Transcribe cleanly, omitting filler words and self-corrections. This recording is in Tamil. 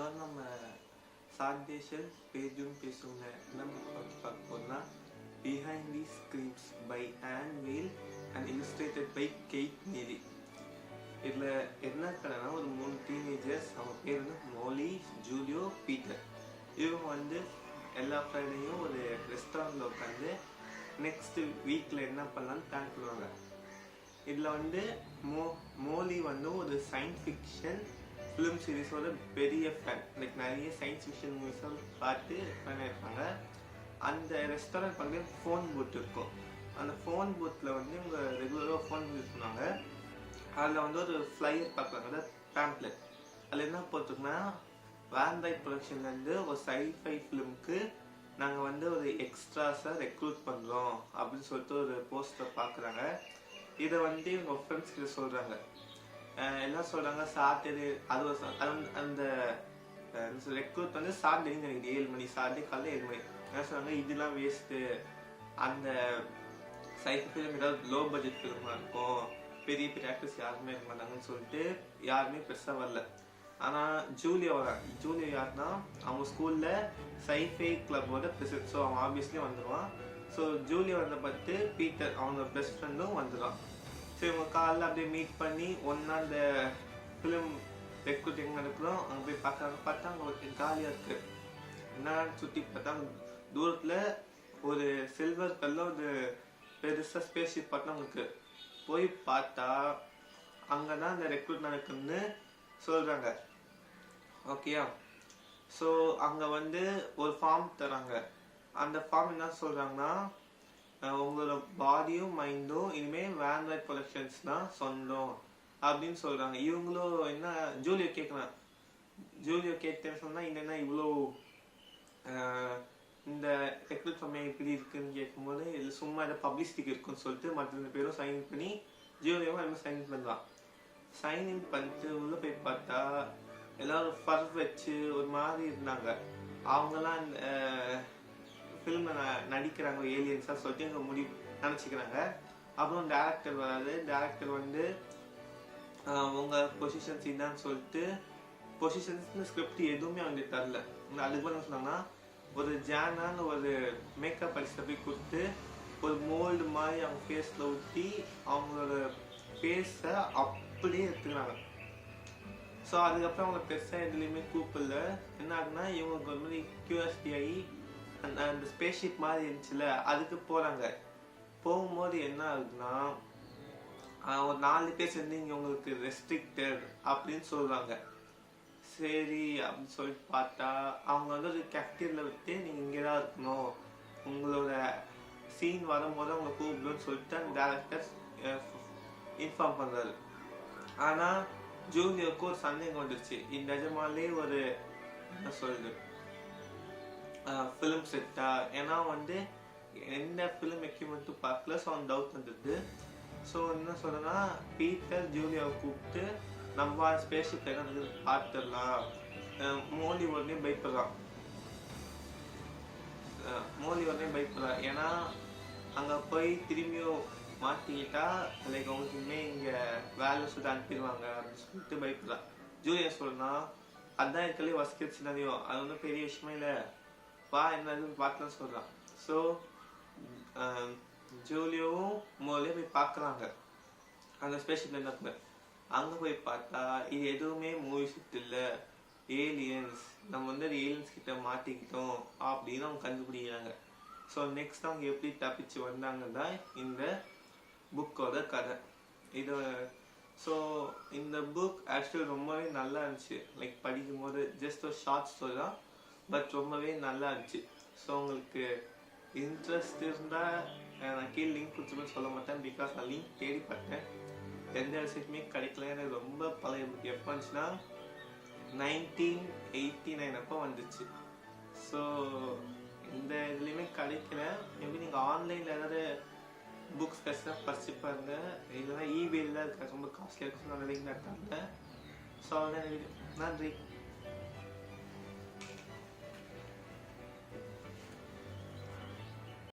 இதோட நம்ம சாக்தேஷல் பேஜும் பேசுங்க என்ன புக் பார்க்க போறோம்னா behind the screens by Ann Wheel and illustrated by Kate Neely. இதில் என்ன கதைனா ஒரு 3 டீனேஜர்ஸ், அவங்க பேர் வந்து மோலி, ஜூலியோ, பீட்டர். இவங்க வந்து எல்லா ஃப்ரைடேயும் ஒரு ரெஸ்டாரண்ட்டில் உட்காந்து நெக்ஸ்ட் வீக்கில் என்ன பண்ணலான்னு பிளான் பண்ணுவாங்க. இதில் வந்து மோலி வந்து ஒரு சயின்ஸ் ஃபிக்ஷன் ஃபிலிம் சீரீஸோட பெரிய ஃபேன். லைக் நிறைய சயின்ஸ் ஃபிக்ஷன் மூவிஸாக பார்த்து ஃபேன் ஆயிருப்பாங்க. அந்த ரெஸ்டாரண்ட் பக்கத்தில் ஃபோன் பூத் இருக்கும். அந்த ஃபோன் பூத்தில் வந்து இவங்க ரெகுலராக ஃபோன் யூஸ் பண்ணுவாங்க. அதில் வந்து ஒரு ஃப்ளையர் பார்க்குறாங்க, அதாவது பேம்ப்ளெட். அதில் என்ன போட்டிருக்குன்னா, வேன்ரைட் ப்ரொடக்ஷன்லேருந்து ஒரு சைஃபை ஃபிலிமுக்கு நாங்கள் வந்து ஒரு எக்ஸ்ட்ராஸாக ரெக்ரூட் பண்ணுறோம் அப்படின்னு சொல்லிட்டு ஒரு போஸ்டரை பார்க்குறாங்க. இதை வந்து இவங்க ஃப்ரெண்ட்ஸ் கிட்ட சொல்கிறாங்க. எல்லாம் சொல்கிறாங்க சாட்டர்டே அது அந்த ரெக்ரூட் வந்து சாட்டர்டே எனக்கு 7 மணி, சாட்டர்டே காலையில் 7 மணி. என்ன சொல்கிறாங்க, இதெல்லாம் வேஸ்ட்டு, அந்த சைஃபை ஃபிலிம் ஏதாவது லோ பட்ஜெட் ஃபிலிமாக இருக்கும், பெரிய பெரிய ஆக்டர்ஸ் யாருமே இருக்க மாட்டாங்கன்னு சொல்லிட்டு யாருமே பெருசாக வரல. ஆனால் ஜூலியோ வராங்க. ஜூலியோ யாருன்னா அவங்க ஸ்கூலில் சைஃபை கிளப்போட ப்ரெசிடென்ட். ஸோ அவன் ஆப்வியஸ்லி வந்துடுவான். ஸோ ஜூலியோ வந்த பார்த்து பீட்டர் அவங்க பெஸ்ட் ஃப்ரெண்டும் வந்துடுவான். ஸோ இவங்க காலையில் அப்படியே மீட் பண்ணி ஒன்றா அந்த ஃபிலிம் ரெக்ரூட்டிங் நடக்கிறோம். அங்கே போய் பார்க்குறாங்க. பார்த்தா அங்கே காலியாக இருக்குது. என்னன்னு சுற்றி பார்த்தா தூரத்தில் ஒரு சில்வர் கல்லில் ஒரு பெருசாக ஸ்பேஸ் ஷிப் பார்த்தா அவங்களுக்கு போய் பார்த்தா அங்கே தான் அந்த ரெக்ரூட் நடக்குதுன்னு சொல்கிறாங்க. ஓகேயா? ஸோ அங்கே வந்து ஒரு ஃபார்ம் தராங்க. அந்த ஃபார்ம் என்ன சொல்கிறாங்கன்னா, உங்களோட பாடியும் மைண்டும் இனிமேல் வேன்ரைட் ப்ரொடக்ஷன்ஸ் தான் சொந்தம் அப்படின்னு சொல்கிறாங்க. இவங்களும் என்ன ஜூலியோ கேட்குறான். ஜூலியோ கேட்டேன்னு சொன்னால் என்னென்னா இவ்வளோ இந்த ரெக்ரூட் சமயம் இப்படி இருக்குன்னு கேட்கும்போது இது சும்மா இதை பப்ளிசிட்டிக்கு இருக்குன்னு சொல்லிட்டு மற்ற 2 பேரும் சைன் பண்ணி ஜூலியோவும் எல்லாமே சைன் பண்ணலாம். சைன் இன் பண்ணிட்டு உள்ளே போய் பார்த்தா எல்லாரும் ஃபர் வச்சு ஒரு மாதிரி இருந்தாங்க. அவங்கெல்லாம் இந்த ஃபில்மை நடிக்கிறாங்க ஏலியன்ஸாக சொல்லிட்டு எங்கள் நினச்சிக்கிறாங்க. அப்புறம் டேரக்டர் வராது. டேரக்டர் வந்து உங்கள் பொசிஷன்ஸ் இதான்னு சொல்லிட்டு பொசிஷன்ஸ்னு ஸ்கிரிப்ட் எதுவுமே அவங்களுக்கு தரல. அதுக்கு என்ன சொன்னாங்கன்னா, ஒரு ஜானான்னு ஒரு மேக்கப் அடிச்சுட்டு போய் கொடுத்து ஒரு மோல்டு மாதிரி அவங்க ஃபேஸில் ஊற்றி அவங்களோட ஃபேஸை அப்படியே எடுத்துக்கிறாங்க. ஸோ அதுக்கப்புறம் அவங்க பெருசாக எதுலேயுமே கூப்பிடல. என்ன ஆகுதுன்னா, இவங்களுக்கு ஒரு மாதிரி கியூரியாசிட்டி ஆகி அந்த ஸ்பேஸ்ஷிப் மாதிரி இருந்துச்சுல அதுக்கு போகிறாங்க. போகும்போது என்ன ஆகுதுன்னா, ஒரு 4 பேர் சேர்ந்து இங்கே உங்களுக்கு ரெஸ்ட்ரிக்டட் அப்படின்னு சொல்கிறாங்க. சரி அப்படின்னு சொல்லிட்டு பார்த்தா அவங்க வந்து ஒரு கேஃப்டீரியாவில் விட்டு நீங்கள் இங்கே தான் இருக்கணும், உங்களோட சீன் வரும்போது அவங்க கூப்பிடுன்னு சொல்லிட்டு அந்த டேரக்டர் இன்ஃபார்ம் பண்ணுறாரு. ஆனால் ஜூலியோக்கு ஒரு சந்தேகம் வந்துருச்சு, இந்த நிஜமாலே ஒரு என்ன சொல்றது ஃபிலிம் செட்டா? ஏன்னா வந்து எந்த ஃபிலிம் எக்யூப்மெண்ட்டும் பார்க்கல. ஸோ அந்த டவுட் வந்துடுது. ஸோ என்ன சொல்றேன்னா, பீட்டர் ஜூலியோவை கூப்பிட்டு நம்ம ஸ்பேஸ்ஷிப் என்ன பார்த்துடலாம். மோலி உடனே பயப்படுறான். ஏன்னா அங்கே போய் திரும்பியும் மாட்டிக்கிட்டா லைக் அவங்களுக்குமே இங்கே வேலை சுட்டு அனுப்பிடுவாங்க அப்படின்னு சொல்லிட்டு பயப்படுறான். ஜூலியோ சொல்றா, அதுதான் இருக்கலே வசிக்கிற சின்னதையோ, அது ஒன்றும் பெரிய விஷயமே இல்லை, வா என்னது பார்க்கலாம்னு சொல்கிறான். ஸோ ஜூலியோவும் மோலியும் போய் பார்க்குறாங்க அந்த ஸ்பேஸ்ஷிப்ல என்ன. அங்கே போய் பார்த்தா இது எதுவுமே மூவி செட் இல்லை, ஏலியன்ஸ், நம்ம வந்து ஏலியன்ஸ் கிட்ட மாட்டிக்கிட்டோம் அப்படின்னு அவங்க கண்டுபிடிக்கிறாங்க. ஸோ நெக்ஸ்ட் அவங்க எப்படி தப்பிச்சு வந்தாங்க தான் இந்த புக்கோட கதை. இது ஸோ இந்த புக் ஆக்சுவலி ரொம்பவே நல்லா இருந்துச்சு. லைக் படிக்கும் போது ஜஸ்ட் ஒரு ஷார்ட் ஸ்டோரி தான், பட் ரொம்பவே நல்லா இருந்துச்சு. ஸோ உங்களுக்கு இன்ட்ரெஸ்ட் இருந்தால் நான் கீழே லிங்க் கொடுத்துருன்னு சொல்ல மாட்டேன், பிகாஸ் நான் லிங்க் தேடி பார்த்தேன், எந்த வெப்சைட்டுமே கிடைக்கல. எனக்கு ரொம்ப பழைய புக். எப்போ வந்துச்சுன்னா 1989 அப்போ வந்துச்சு. ஸோ இந்த இதுலேயுமே கிடைக்கல. மேபி நீங்கள் ஆன்லைனில் ஏதாவது புக்ஸ் பெருசாக படிச்சு பாருங்க, இல்லைன்னா இபேல இருக்க ரொம்ப காஸ்ட்லியாக இருக்கும். லிங்க் நான் தரேன். ஸோ நன்றி.